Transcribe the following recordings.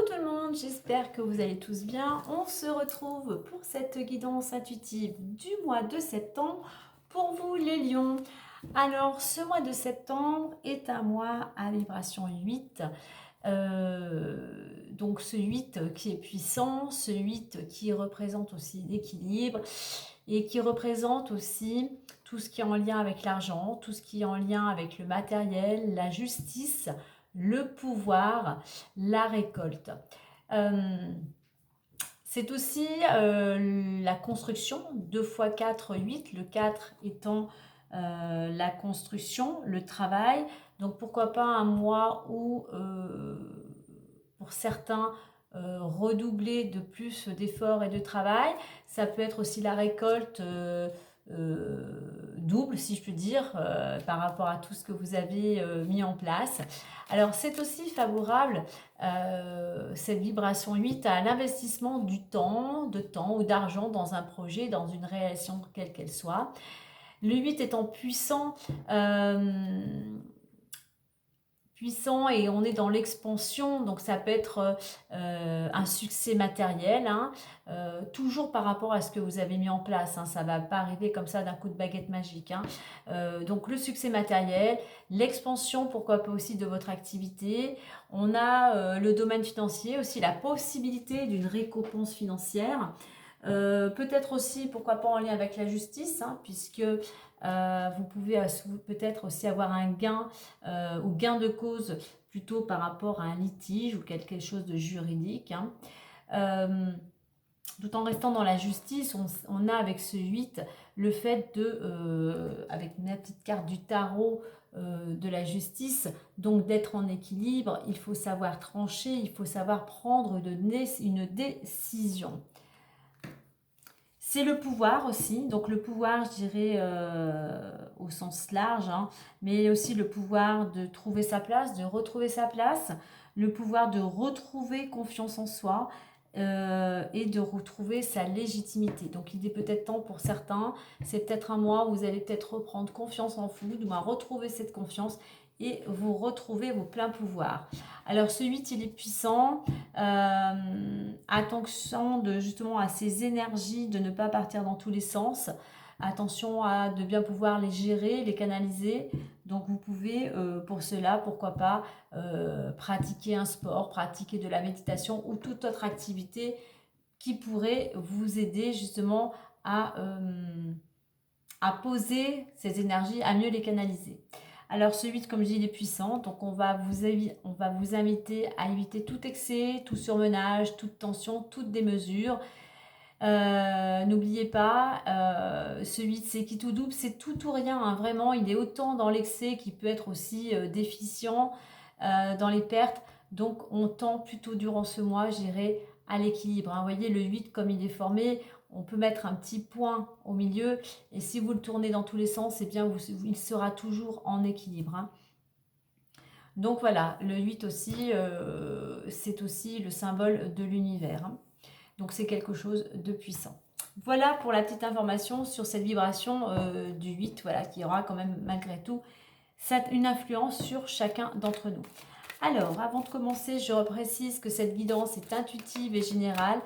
tout le monde, j'espère que vous allez tous bien. On se retrouve pour cette guidance intuitive du mois de septembre pour vous les lions. Alors ce mois de septembre est un mois à vibration 8. Donc ce 8 qui est puissant, ce 8 qui représente aussi l'équilibre et qui représente aussi tout ce qui est en lien avec l'argent, tout ce qui est en lien avec le matériel, la justice, le pouvoir, la récolte. C'est aussi la construction, 2 x 4, 8, le 4 étant la construction, le travail. Donc pourquoi pas un mois où, pour certains, redoubler de plus d'efforts et de travail. Ça peut être aussi la récolte double, si je puis dire, par rapport à tout ce que vous avez mis en place. Alors c'est aussi favorable, cette vibration 8, à l'investissement du temps, de temps ou d'argent dans un projet, dans une réalisation quelle qu'elle soit. Le 8 étant puissant et on est dans l'expansion, donc ça peut être un succès matériel, hein, toujours par rapport à ce que vous avez mis en place, hein, ça ne va pas arriver comme ça d'un coup de baguette magique, hein. Donc le succès matériel, l'expansion pourquoi pas aussi de votre activité, on a le domaine financier, aussi la possibilité d'une récompense financière, peut-être aussi pourquoi pas en lien avec la justice, hein, puisque vous pouvez peut-être aussi avoir un gain ou gain de cause plutôt par rapport à un litige ou quelque chose de juridique, hein. Tout en restant dans la justice, on a avec ce 8 le fait de, avec ma petite carte du tarot de la justice, donc d'être en équilibre, il faut savoir trancher, il faut savoir prendre une décision. C'est le pouvoir aussi, donc le pouvoir, je dirais, au sens large, hein, mais aussi le pouvoir de trouver sa place, de retrouver sa place, le pouvoir de retrouver confiance en soi et de retrouver sa légitimité. Donc il est peut-être temps pour certains, c'est peut-être un mois où vous allez peut-être reprendre confiance en vous, du moins retrouver cette confiance et vous retrouver vos pleins pouvoirs. Alors ce 8, il est puissant. Attention justement à ces énergies, de ne pas partir dans tous les sens. Attention à de bien pouvoir les gérer, les canaliser. Donc vous pouvez pour cela, pourquoi pas, pratiquer un sport, pratiquer de la méditation ou toute autre activité qui pourrait vous aider justement à poser ces énergies, à mieux les canaliser. Alors ce 8, comme je dis, il est puissant, donc on va vous inviter à éviter tout excès, tout surmenage, toute tension, toute démesure. N'oubliez pas, ce 8, c'est qui tout double, c'est tout ou rien, hein, vraiment, il est autant dans l'excès qu'il peut être aussi déficient dans les pertes. Donc on tend plutôt durant ce mois, je dirais, à l'équilibre, hein. Vous voyez, le 8, comme il est formé, on peut mettre un petit point au milieu, et si vous le tournez dans tous les sens, eh bien il sera toujours en équilibre, hein. Donc voilà, le 8 aussi, c'est aussi le symbole de l'univers, hein. Donc c'est quelque chose de puissant. Voilà pour la petite information sur cette vibration du 8, voilà, qui aura quand même malgré tout une influence sur chacun d'entre nous. Alors, avant de commencer, je reprécise que cette guidance est intuitive et générale,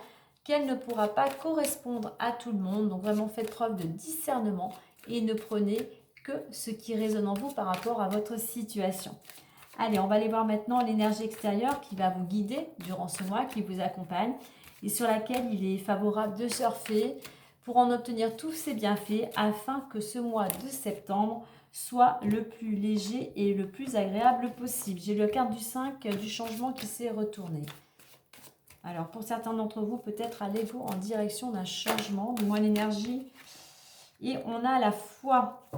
qu'elle ne pourra pas correspondre à tout le monde. Donc vraiment, faites preuve de discernement et ne prenez que ce qui résonne en vous par rapport à votre situation. Allez, on va aller voir maintenant l'énergie extérieure qui va vous guider durant ce mois, qui vous accompagne et sur laquelle il est favorable de surfer pour en obtenir tous ces bienfaits afin que ce mois de septembre soit le plus léger et le plus agréable possible. J'ai la carte du 5 du changement qui s'est retournée. Alors pour certains d'entre vous, peut-être allez-vous en direction d'un changement, du moins l'énergie. Et on a la foi.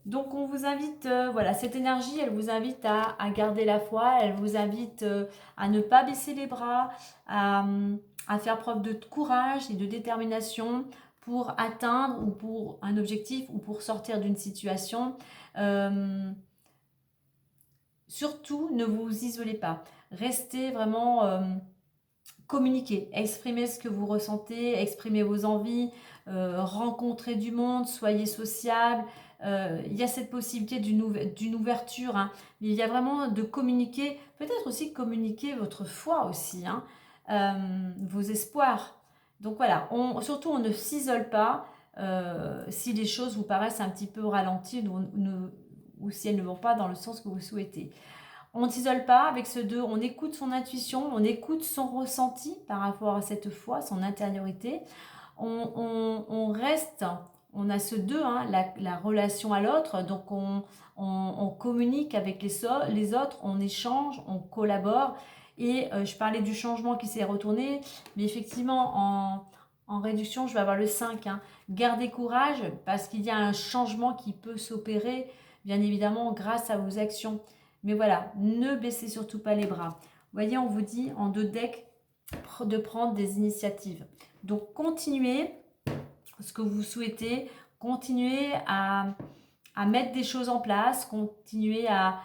Donc on vous invite, voilà, cette énergie, elle vous invite à garder la foi, elle vous invite à ne pas baisser les bras, à faire preuve de courage et de détermination pour atteindre ou pour un objectif ou pour sortir d'une situation. Surtout, ne vous isolez pas. Restez vraiment, communiquez, exprimez ce que vous ressentez, exprimez vos envies, rencontrez du monde, soyez sociable, il y a cette possibilité d'une ouverture, hein, mais il y a vraiment de communiquer, peut-être aussi communiquer votre foi aussi, hein, vos espoirs. Donc voilà, surtout on ne s'isole pas si les choses vous paraissent un petit peu ralenties ou si elles ne vont pas dans le sens que vous souhaitez. On ne s'isole pas avec ce 2, on écoute son intuition, on écoute son ressenti par rapport à cette foi, son intériorité. On reste, on a ce 2, hein, la relation à l'autre, donc on communique avec les autres, on échange, on collabore. Et je parlais du changement qui s'est retourné, mais effectivement, en réduction, je vais avoir le 5. Hein. Gardez courage parce qu'il y a un changement qui peut s'opérer, bien évidemment, grâce à vos actions. Mais voilà, ne baissez surtout pas les bras. Vous voyez, on vous dit en 2 decks de prendre des initiatives. Donc, continuez ce que vous souhaitez, continuez à mettre des choses en place, continuez à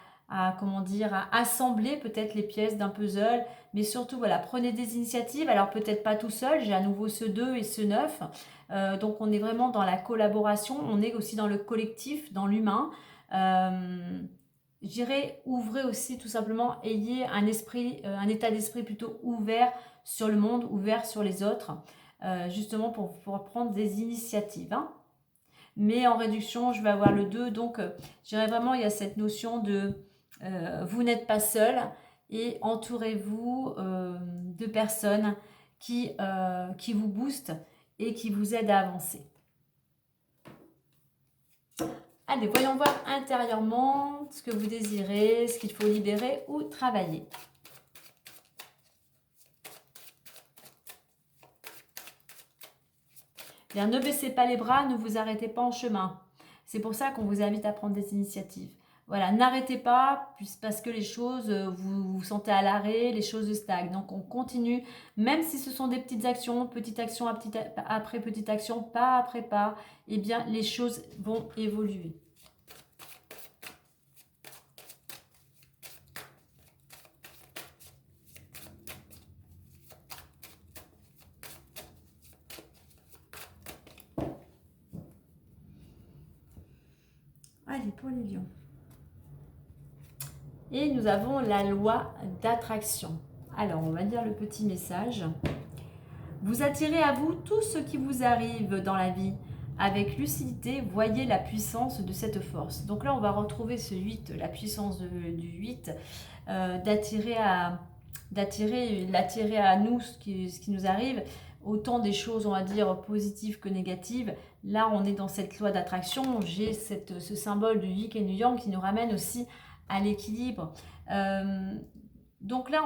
comment dire, à assembler peut-être les pièces d'un puzzle, mais surtout, voilà, prenez des initiatives. Alors, peut-être pas tout seul, j'ai à nouveau ce 2 et ce 9. Donc, on est vraiment dans la collaboration, on est aussi dans le collectif, dans l'humain. Je dirais, ouvrez aussi tout simplement, ayez un état d'esprit plutôt ouvert sur le monde, ouvert sur les autres, justement pour prendre des initiatives. Hein. Mais en réduction, je vais avoir le 2, donc je dirais vraiment, il y a cette notion de vous n'êtes pas seul et entourez-vous de personnes qui vous boostent et qui vous aident à avancer. Allez, voyons voir intérieurement ce que vous désirez, ce qu'il faut libérer ou travailler. Bien, ne baissez pas les bras, ne vous arrêtez pas en chemin. C'est pour ça qu'on vous invite à prendre des initiatives. Voilà, n'arrêtez pas parce que les choses, vous vous sentez à l'arrêt, les choses stagnent. Donc on continue, même si ce sont des petites actions, petite action après petite action, pas après pas, eh bien les choses vont évoluer. Allez, pour les lions. Et nous avons la loi d'attraction. Alors, on va dire le petit message. Vous attirez à vous tout ce qui vous arrive dans la vie. Avec lucidité, voyez la puissance de cette force. Donc là, on va retrouver ce 8, la puissance du 8, l'attirer à nous ce qui nous arrive. Autant des choses, on va dire, positives que négatives. Là, on est dans cette loi d'attraction. J'ai ce symbole du yin et du yang qui nous ramène aussi à l'équilibre. Donc là,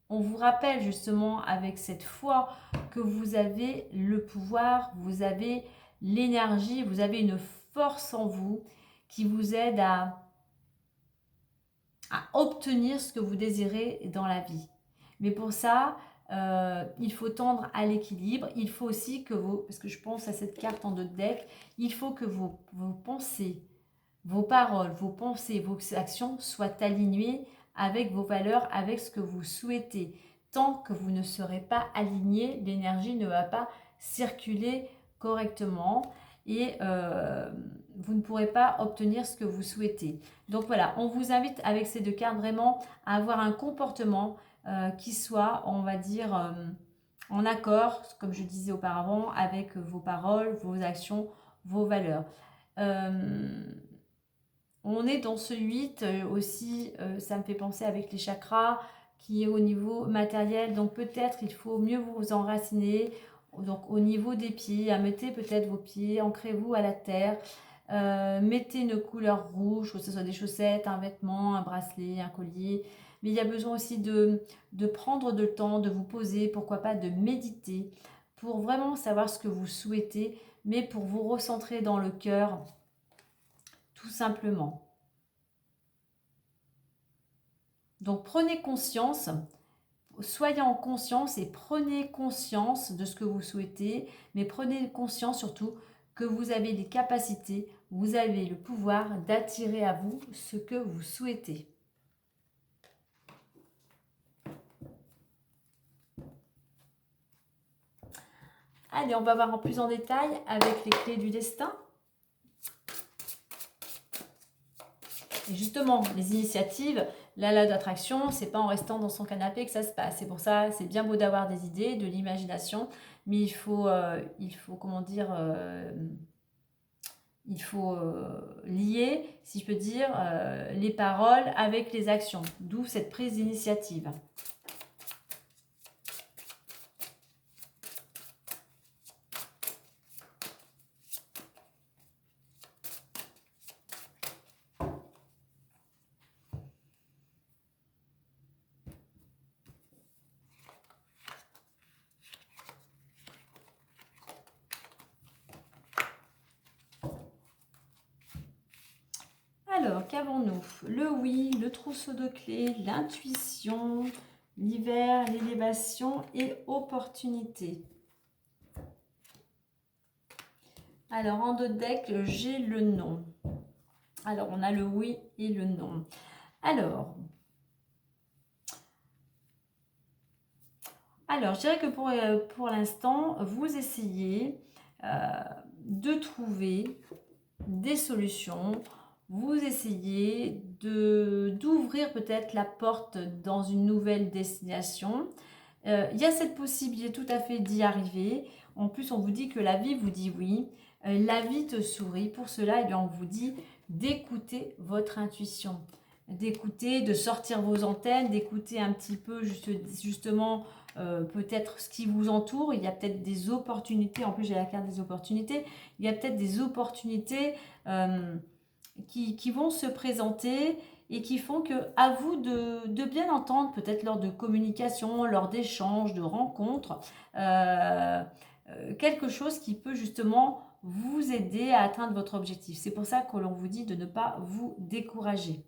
on vous rappelle justement avec cette foi que vous avez le pouvoir, vous avez l'énergie, vous avez une force en vous qui vous aide à obtenir ce que vous désirez dans la vie. Mais pour ça, il faut tendre à l'équilibre. Il faut aussi que parce que je pense à cette carte en 2 decks, il faut que vos pensées, vos paroles, vos pensées, vos actions soient alignées avec vos valeurs, avec ce que vous souhaitez. Tant que vous ne serez pas aligné, l'énergie ne va pas circuler correctement et vous ne pourrez pas obtenir ce que vous souhaitez. Donc voilà, on vous invite avec ces 2 cartes vraiment à avoir un comportement qui soit, on va dire, en accord, comme je disais auparavant, avec vos paroles, vos actions, vos valeurs. On est dans ce 8 aussi, ça me fait penser avec les chakras, qui est au niveau matériel. Donc peut-être il faut mieux vous enraciner. Donc au niveau des pieds, mettez peut-être vos pieds, ancrez-vous à la terre. Mettez une couleur rouge, que ce soit des chaussettes, un vêtement, un bracelet, un collier. Mais il y a besoin aussi de prendre le temps, de vous poser, pourquoi pas de méditer, pour vraiment savoir ce que vous souhaitez, mais pour vous recentrer dans le cœur, tout simplement. Donc prenez conscience, soyez en conscience et prenez conscience de ce que vous souhaitez, mais prenez conscience surtout que vous avez les capacités, vous avez le pouvoir d'attirer à vous ce que vous souhaitez. Allez, on va voir en plus en détail avec les clés du destin. Et justement, les initiatives, la loi d'attraction, c'est pas en restant dans son canapé que ça se passe. C'est pour ça, c'est bien beau d'avoir des idées, de l'imagination, mais il faut comment dire, il faut lier, si je peux dire, les paroles avec les actions. D'où cette prise d'initiative. Alors, qu'avons-nous? Le oui, le trousseau de clés, l'intuition, l'hiver, l'élévation et opportunité. Alors, en deux decks, j'ai le non. Alors, on a le oui et le non. Alors, je dirais que pour l'instant, vous essayez de trouver des solutions. Vous essayez d'ouvrir peut-être la porte dans une nouvelle destination. Il y a cette possibilité tout à fait d'y arriver. En plus, on vous dit que la vie vous dit oui. La vie te sourit. Pour cela, eh bien, on vous dit d'écouter votre intuition. D'écouter, de sortir vos antennes, d'écouter un petit peu justement peut-être ce qui vous entoure. Il y a peut-être des opportunités. En plus, j'ai la carte des opportunités. Il y a peut-être des opportunités qui vont se présenter et qui font que à vous de bien entendre, peut-être lors de communication, lors d'échanges, de rencontres, quelque chose qui peut justement vous aider à atteindre votre objectif. C'est pour ça que l'on vous dit de ne pas vous décourager.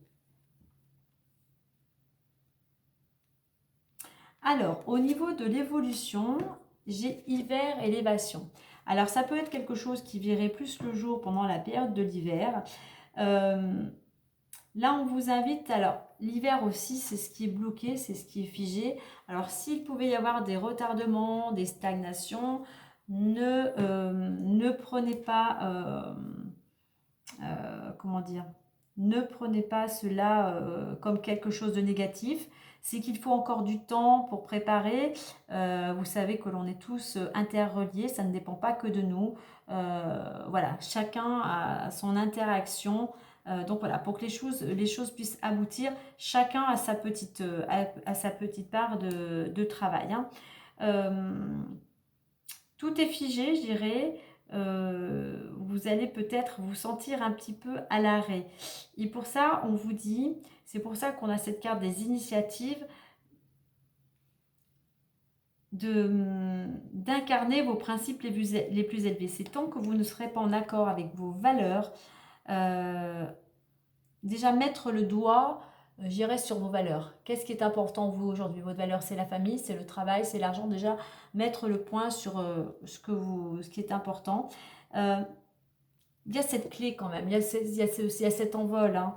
Alors, au niveau de l'évolution, j'ai hiver élévation. Alors, ça peut être quelque chose qui verrait plus le jour pendant la période de l'hiver. Là, on vous invite, alors l'hiver aussi, c'est ce qui est bloqué, c'est ce qui est figé. Alors, s'il pouvait y avoir des retardements, des stagnations, ne prenez pas, comment dire, ne prenez pas cela comme quelque chose de négatif. C'est qu'il faut encore du temps pour préparer. Vous savez que l'on est tous interreliés, ça ne dépend pas que de nous. Voilà, chacun a son interaction. Donc voilà, pour que les choses puissent aboutir, chacun a sa petite part de travail. Hein. Tout est figé, je dirais. Vous allez peut-être vous sentir un petit peu à l'arrêt. Et pour ça, on vous dit, c'est pour ça qu'on a cette carte des initiatives, d'incarner vos principes les plus élevés. C'est tant que vous ne serez pas en accord avec vos valeurs, déjà mettre le doigt, j'irai sur vos valeurs. Qu'est-ce qui est important vous aujourd'hui? Votre valeur, c'est la famille, c'est le travail, c'est l'argent. Déjà, mettre le point sur ce qui est important. Il y a cette clé quand même, il y a cet envol. Hein.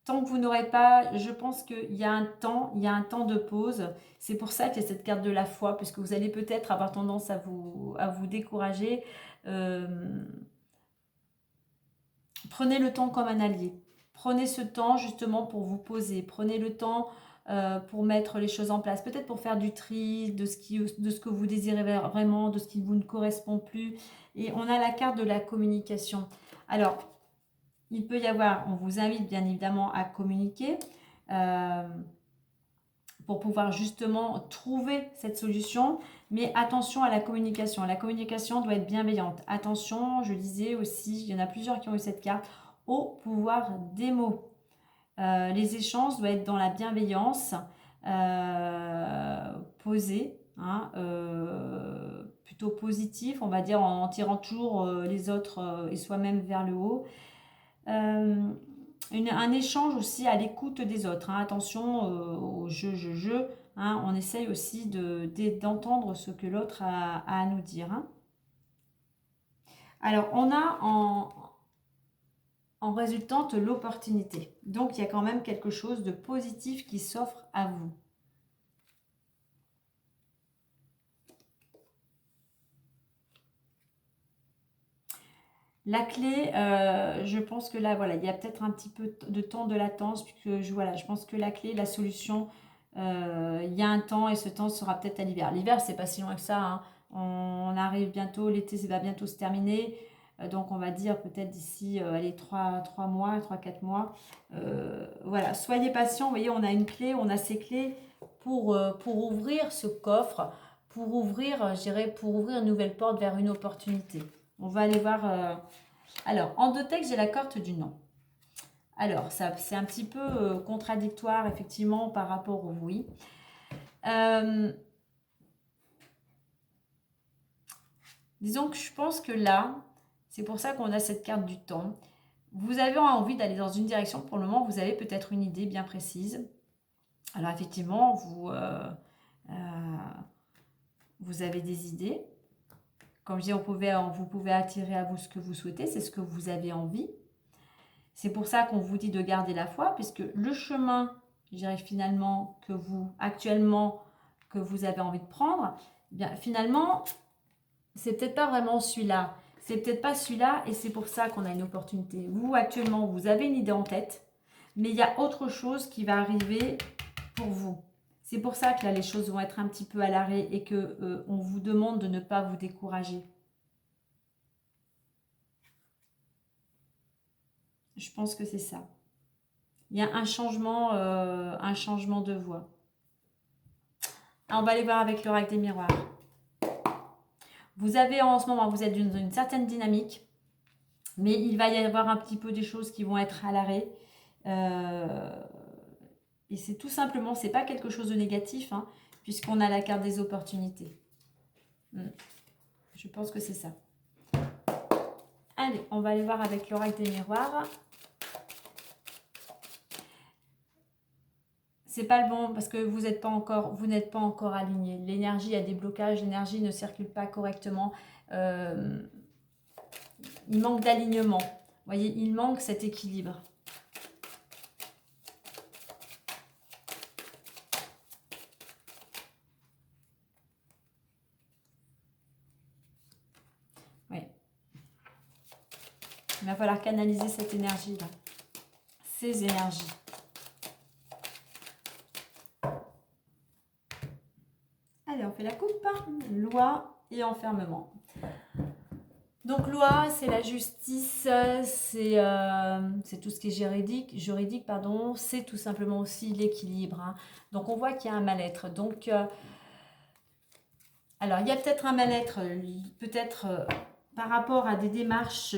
Tant que vous n'aurez pas, je pense qu'il y a un temps de pause. C'est pour ça qu'il y a cette carte de la foi, puisque vous allez peut-être avoir tendance à vous décourager. Prenez le temps comme un allié. Prenez ce temps justement pour vous poser. Prenez le temps pour mettre les choses en place. Peut-être pour faire du tri de ce que vous désirez vraiment, de ce qui vous ne correspond plus. Et on a la carte de la communication. Alors, il peut y avoir, on vous invite bien évidemment à communiquer pour pouvoir justement trouver cette solution. Mais attention à la communication. La communication doit être bienveillante. Attention, je disais aussi, il y en a plusieurs qui ont eu cette carte, au pouvoir des mots. Les échanges doivent être dans la bienveillance, posée, hein, plutôt positif, on va dire, en tirant toujours les autres et soi-même vers le haut. Un échange aussi à l'écoute des autres. Hein. Attention au je. Hein. On essaye aussi d'entendre ce que l'autre a à nous dire. Hein. Alors, on a en résultante l'opportunité. Donc, il y a quand même quelque chose de positif qui s'offre à vous. La clé, je pense que là, voilà, il y a peut-être un petit peu de temps de latence, puisque voilà, je pense que la clé, la solution, il y a un temps et ce temps sera peut-être à l'hiver. L'hiver, c'est pas si loin que ça, hein. On arrive bientôt, l'été, ça va bientôt se terminer. Donc, on va dire peut-être d'ici, allez, 3 mois, 3 4 mois. Voilà, soyez patients. Vous voyez, on a une clé, on a ces clés pour ouvrir ce coffre, pour ouvrir, je dirais, pour ouvrir une nouvelle porte vers une opportunité. On va aller voir. Alors, en deux textes, j'ai la carte du non. Alors, ça, c'est un petit peu contradictoire, effectivement, par rapport au oui. Disons que je pense que là, c'est pour ça qu'on a cette carte du temps. Vous avez envie d'aller dans une direction. Pour le moment, vous avez peut-être une idée bien précise. Alors, effectivement, vous avez des idées. Comme je dis, vous pouvez attirer à vous ce que vous souhaitez. C'est ce que vous avez envie. C'est pour ça qu'on vous dit de garder la foi, puisque le chemin, je dirais finalement, actuellement, que vous avez envie de prendre, eh bien finalement, c'est peut-être pas vraiment celui-là. C'est peut-être pas celui-là, et c'est pour ça qu'on a une opportunité. Vous, actuellement, vous avez une idée en tête, mais il y a autre chose qui va arriver pour vous. C'est pour ça que là, les choses vont être un petit peu à l'arrêt et que on vous demande de ne pas vous décourager. Je pense que c'est ça. Il y a un changement de voie. On va aller voir avec l'oracle des miroirs. Vous avez en ce moment, vous êtes dans une certaine dynamique, mais il va y avoir un petit peu des choses qui vont être à l'arrêt. Et c'est tout simplement, c'est pas quelque chose de négatif, hein, puisqu'on a la carte des opportunités. Je pense que c'est ça. Allez, on va aller voir avec l'oracle des miroirs. C'est pas le bon parce que vous n'êtes pas encore aligné. L'énergie, il y a des blocages, l'énergie ne circule pas correctement. Il manque d'alignement. Vous voyez, il manque cet équilibre. Oui. Il va falloir canaliser cette énergie-là. Ces énergies. Allez, on fait la coupe. Loi et enfermement. Donc, loi, c'est la justice, c'est tout ce qui est juridique, pardon. C'est tout simplement aussi l'équilibre, hein. Donc, on voit qu'il y a un mal-être. Donc, alors, il y a peut-être un mal-être, peut-être par rapport à des démarches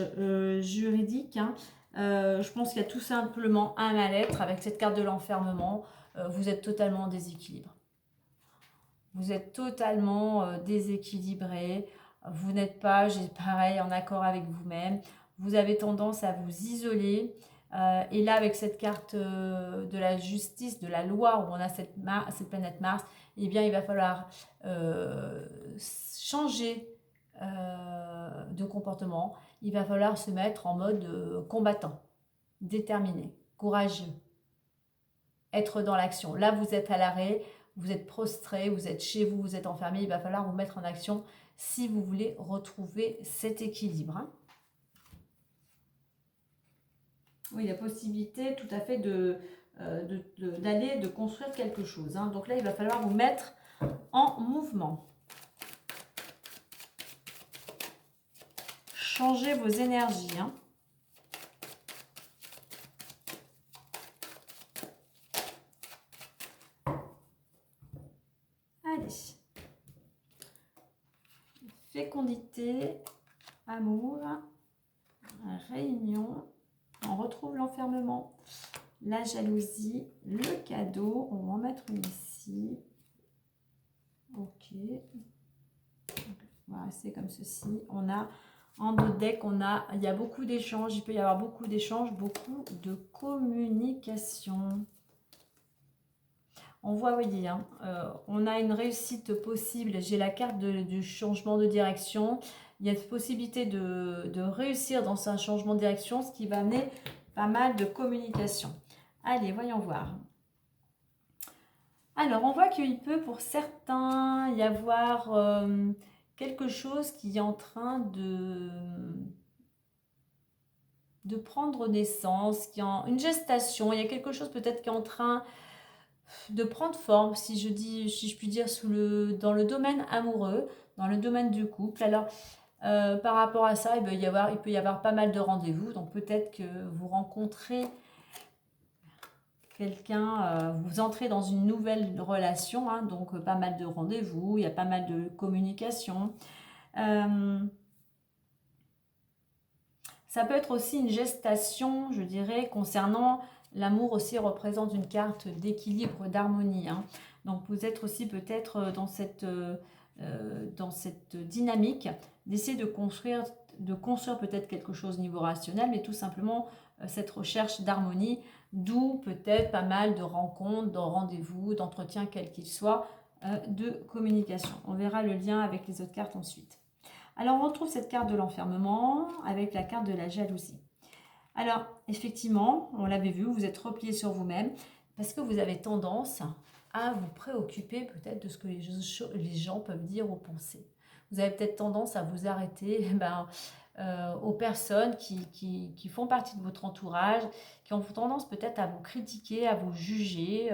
juridiques, hein. Je pense qu'il y a tout simplement un mal-être avec cette carte de l'enfermement. Vous êtes totalement en déséquilibre. Vous êtes totalement déséquilibré. Vous n'êtes pas, pareil, en accord avec vous-même. Vous avez tendance à vous isoler. Et là, avec cette carte de la justice, de la loi, où on a cette planète Mars, eh bien, il va falloir changer de comportement. Il va falloir se mettre en mode combattant, déterminé, courageux, être dans l'action. Là, vous êtes à l'arrêt, vous êtes prostré, vous êtes chez vous, vous êtes enfermé. Il va falloir vous mettre en action si vous voulez retrouver cet équilibre, hein. Oui, la possibilité tout à fait d'aller, de construire quelque chose, hein. Donc là, il va falloir vous mettre en mouvement. Changez vos énergies, hein. Allez. Fécondité, amour, réunion. On retrouve l'enfermement, la jalousie, le cadeau. On va en mettre une ici. Ok. On va rester comme ceci. On a en deux decks, il y a beaucoup d'échanges. Il peut y avoir beaucoup d'échanges, beaucoup de communication. On voit, voyez, hein, on a une réussite possible. J'ai la carte du changement de direction. Il y a une possibilité de réussir dans un changement de direction, ce qui va amener pas mal de communication. Allez, voyons voir. Alors, on voit qu'il peut pour certains y avoir quelque chose qui est en train de prendre naissance, qui est en une gestation. Il y a quelque chose peut-être qui est en train de prendre forme, si je puis dire, dans le domaine amoureux, dans le domaine du couple. Alors, par rapport à ça, il peut y avoir pas mal de rendez-vous. Donc, peut-être que vous rencontrez quelqu'un, vous entrez dans une nouvelle relation, hein, donc pas mal de rendez-vous, il y a pas mal de communication. Ça peut être aussi une gestation, je dirais, concernant l'amour aussi représente une carte d'équilibre, d'harmonie, hein. Donc vous êtes aussi peut-être dans cette dynamique d'essayer de construire peut-être quelque chose au niveau rationnel, mais tout simplement cette recherche d'harmonie, d'où peut-être pas mal de rencontres, de rendez-vous, d'entretiens, quels qu'ils soient, de communication. On verra le lien avec les autres cartes ensuite. Alors, on retrouve cette carte de l'enfermement avec la carte de la jalousie. Alors, effectivement, on l'avait vu, vous êtes replié sur vous-même parce que vous avez tendance à vous préoccuper peut-être de ce que les gens peuvent dire ou penser. Vous avez peut-être tendance à vous arrêter aux personnes qui font partie de votre entourage, qui ont tendance peut-être à vous critiquer, à vous juger,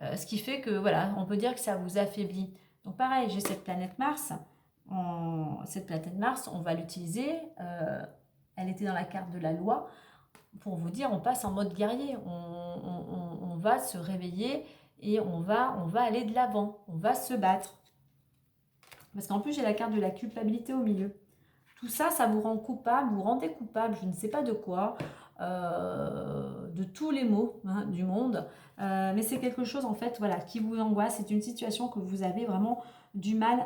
ce qui fait que, voilà, on peut dire que ça vous affaiblit. Donc pareil, j'ai cette planète Mars. Cette planète Mars, on va l'utiliser. Elle était dans la carte de la loi. Pour vous dire, on passe en mode guerrier. On va se réveiller et on va aller de l'avant. On va se battre. Parce qu'en plus, j'ai la carte de la culpabilité au milieu. Tout ça, ça vous rend coupable, vous rendez coupable, je ne sais pas de quoi, de tous les maux, hein, du monde. Mais c'est quelque chose, en fait, voilà, qui vous angoisse. C'est une situation que vous avez vraiment du mal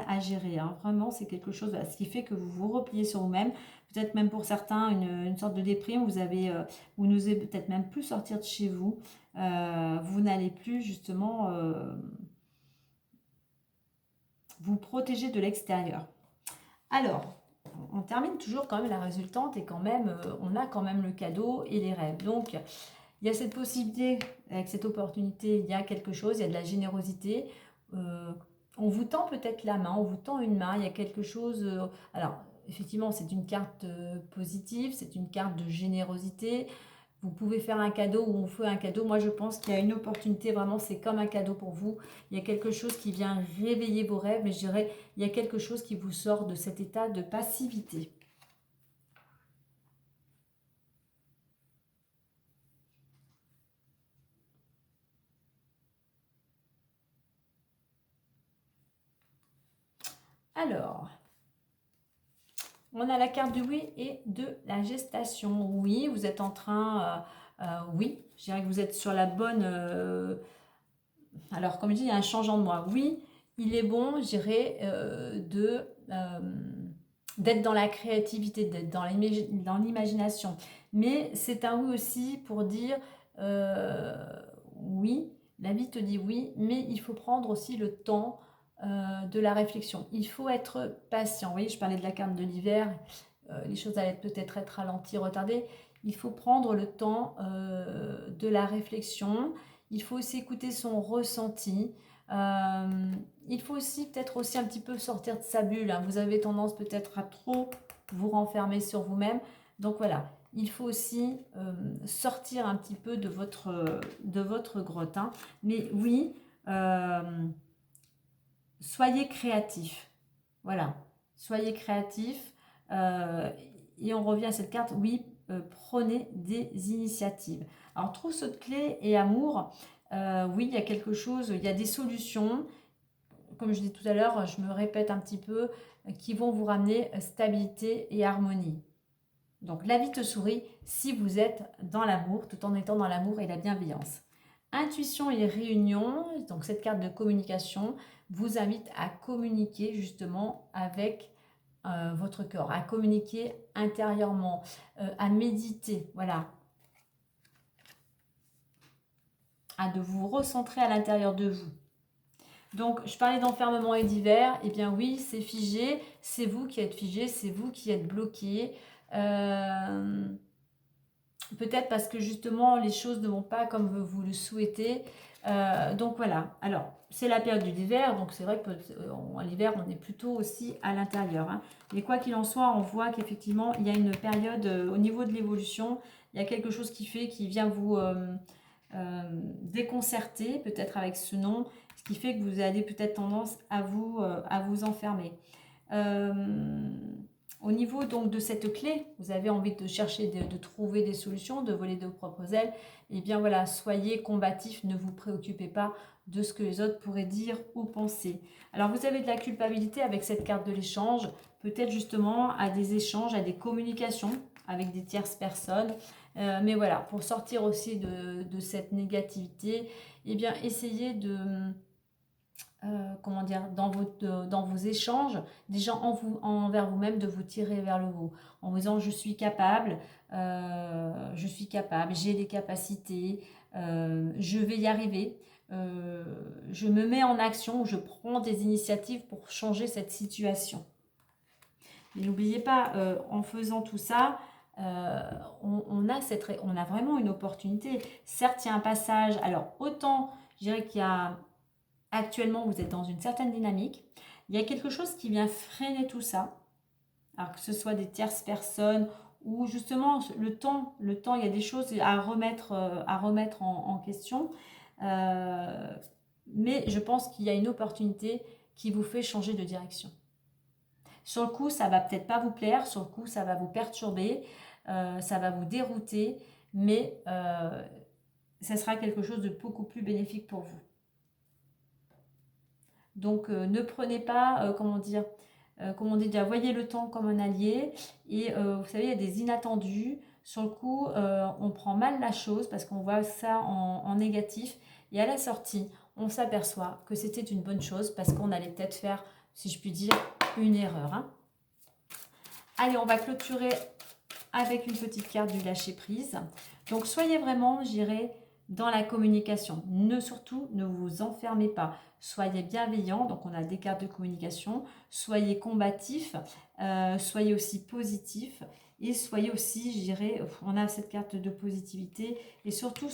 à gérer, hein. Vraiment, c'est quelque chose, voilà, ce qui fait que vous vous repliez sur vous-même. Peut-être même pour certains, une sorte de déprime. Vous n'osez peut-être même plus sortir de chez vous. Vous n'allez plus, justement, vous protéger de l'extérieur. Alors, on termine toujours quand même la résultante et quand même, on a quand même le cadeau et les rêves. Donc, il y a cette possibilité, avec cette opportunité, il y a quelque chose, il y a de la générosité. On vous tend peut-être la main, on vous tend une main, il y a quelque chose. Alors, effectivement, c'est une carte positive, c'est une carte de générosité. Vous pouvez faire un cadeau ou on fait un cadeau. Moi, je pense qu'il y a une opportunité, vraiment, c'est comme un cadeau pour vous. Il y a quelque chose qui vient réveiller vos rêves, mais je dirais, il y a quelque chose qui vous sort de cet état de passivité. Alors, on a la carte du oui et de la gestation. Oui, vous êtes en train... oui, je dirais que vous êtes sur la bonne... alors, comme je dis, il y a un changement de moi. Oui, il est bon, je dirais, d'être dans la créativité, d'être dans l'imagination. Mais c'est un oui aussi pour dire oui, la vie te dit oui, mais il faut prendre aussi le temps de la réflexion. Il faut être patient. Vous voyez, je parlais de la carte de l'hiver, les choses allaient peut-être être ralenties, retardées. Il faut prendre le temps de la réflexion. Il faut aussi écouter son ressenti. Il faut aussi peut-être aussi un petit peu sortir de sa bulle, hein. Vous avez tendance peut-être à trop vous renfermer sur vous-même. Donc voilà, il faut aussi sortir un petit peu de votre grotte, hein. Mais oui, soyez créatif. Voilà, soyez créatif. Et on revient à cette carte, oui, prenez des initiatives. Alors, trousseau de clés et amour, oui, il y a quelque chose, il y a des solutions, comme je dis tout à l'heure, je me répète un petit peu, qui vont vous ramener stabilité et harmonie. Donc, la vie te sourit si vous êtes dans l'amour, tout en étant dans l'amour et la bienveillance. Intuition et réunion, donc cette carte de communication vous invite à communiquer justement avec votre corps, à communiquer intérieurement, à méditer, voilà, de vous recentrer à l'intérieur de vous. Donc, je parlais d'enfermement et d'hiver. Eh bien oui, c'est figé. C'est vous qui êtes figé, c'est vous qui êtes bloqué. peut-être parce que justement les choses ne vont pas comme vous le souhaitez. Donc voilà, alors c'est la période de l'hiver, donc c'est vrai que l'hiver on est plutôt aussi à l'intérieur, hein. Mais quoi qu'il en soit, on voit qu'effectivement il y a une période au niveau de l'évolution, il y a quelque chose qui vient vous déconcerter, peut-être avec ce nom, ce qui fait que vous avez peut-être tendance à vous enfermer. Au niveau donc de cette clé, vous avez envie de chercher, de trouver des solutions, de voler de vos propres ailes. Et bien voilà, soyez combatif, ne vous préoccupez pas de ce que les autres pourraient dire ou penser. Alors vous avez de la culpabilité avec cette carte de l'échange, peut-être justement à des échanges, à des communications avec des tierces personnes. Mais voilà, pour sortir aussi de cette négativité, eh bien essayez de comment dire, dans vos échanges, déjà envers vous-même, de vous tirer vers le haut, en vous disant je suis capable, j'ai les capacités, je vais y arriver, je me mets en action, je prends des initiatives pour changer cette situation. Mais n'oubliez pas, en faisant tout ça, on a vraiment une opportunité. Certes, il y a un passage, alors autant, je dirais qu'il y a actuellement, vous êtes dans une certaine dynamique. Il y a quelque chose qui vient freiner tout ça. Alors que ce soit des tierces personnes ou justement le temps, il y a des choses à remettre en question. Mais je pense qu'il y a une opportunité qui vous fait changer de direction. Sur le coup, ça va peut-être pas vous plaire, sur le coup, ça va vous perturber, ça va vous dérouter, mais ça sera quelque chose de beaucoup plus bénéfique pour vous. Donc ne prenez pas, comment on dit déjà, voyez le temps comme un allié. Et vous savez, il y a des inattendus. Sur le coup, on prend mal la chose parce qu'on voit ça en négatif. Et à la sortie, on s'aperçoit que c'était une bonne chose parce qu'on allait peut-être faire, si je puis dire, une erreur, hein. Allez, on va clôturer avec une petite carte du lâcher prise. Donc soyez vraiment, j'irai, dans la communication. Surtout, ne vous enfermez pas. Soyez bienveillant, donc on a des cartes de communication. Soyez combatif, soyez aussi positif. Et soyez aussi, je dirais, on a cette carte de positivité. Et surtout,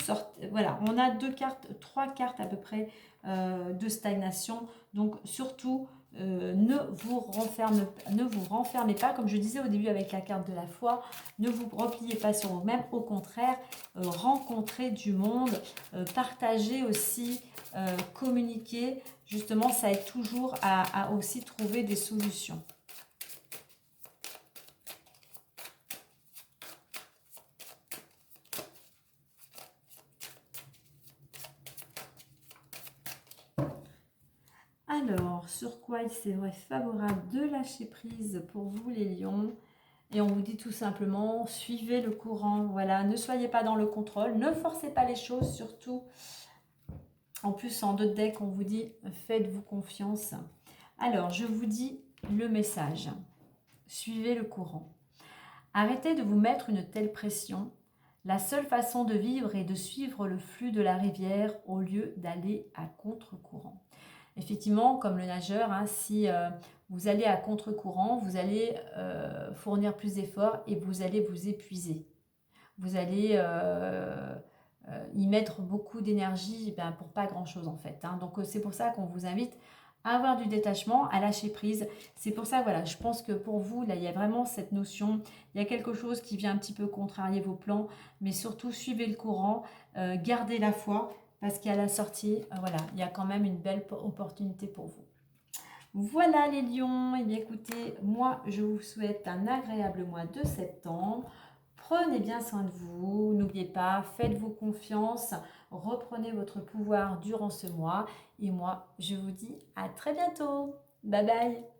voilà, on a trois cartes à peu près de stagnation. Donc surtout, ne vous renfermez pas, comme je disais au début avec la carte de la foi, ne vous repliez pas sur vous-même, au contraire, rencontrez du monde, partagez aussi, communiquer, justement ça aide toujours à aussi trouver des solutions. Alors, sur quoi il serait favorable de lâcher prise pour vous les lions? Et on vous dit tout simplement, suivez le courant, voilà, ne soyez pas dans le contrôle, ne forcez pas les choses surtout. En plus, en d'autres decks, on vous dit, faites-vous confiance. Alors, je vous dis le message, suivez le courant. Arrêtez de vous mettre une telle pression. La seule façon de vivre est de suivre le flux de la rivière au lieu d'aller à contre-courant. Effectivement, comme le nageur, hein, si vous allez à contre-courant, vous allez fournir plus d'efforts et vous allez vous épuiser. Vous allez y mettre beaucoup d'énergie pour pas grand-chose en fait, hein. Donc c'est pour ça qu'on vous invite à avoir du détachement, à lâcher prise. C'est pour ça, voilà, je pense que pour vous, là, il y a vraiment cette notion, il y a quelque chose qui vient un petit peu contrarier vos plans, mais surtout, suivez le courant, gardez la foi, parce qu'à la sortie, voilà, il y a quand même une belle opportunité pour vous. Voilà les lions, et bien écoutez, moi je vous souhaite un agréable mois de septembre. Prenez bien soin de vous, n'oubliez pas, faites-vous confiance, reprenez votre pouvoir durant ce mois. Et moi, je vous dis à très bientôt. Bye bye.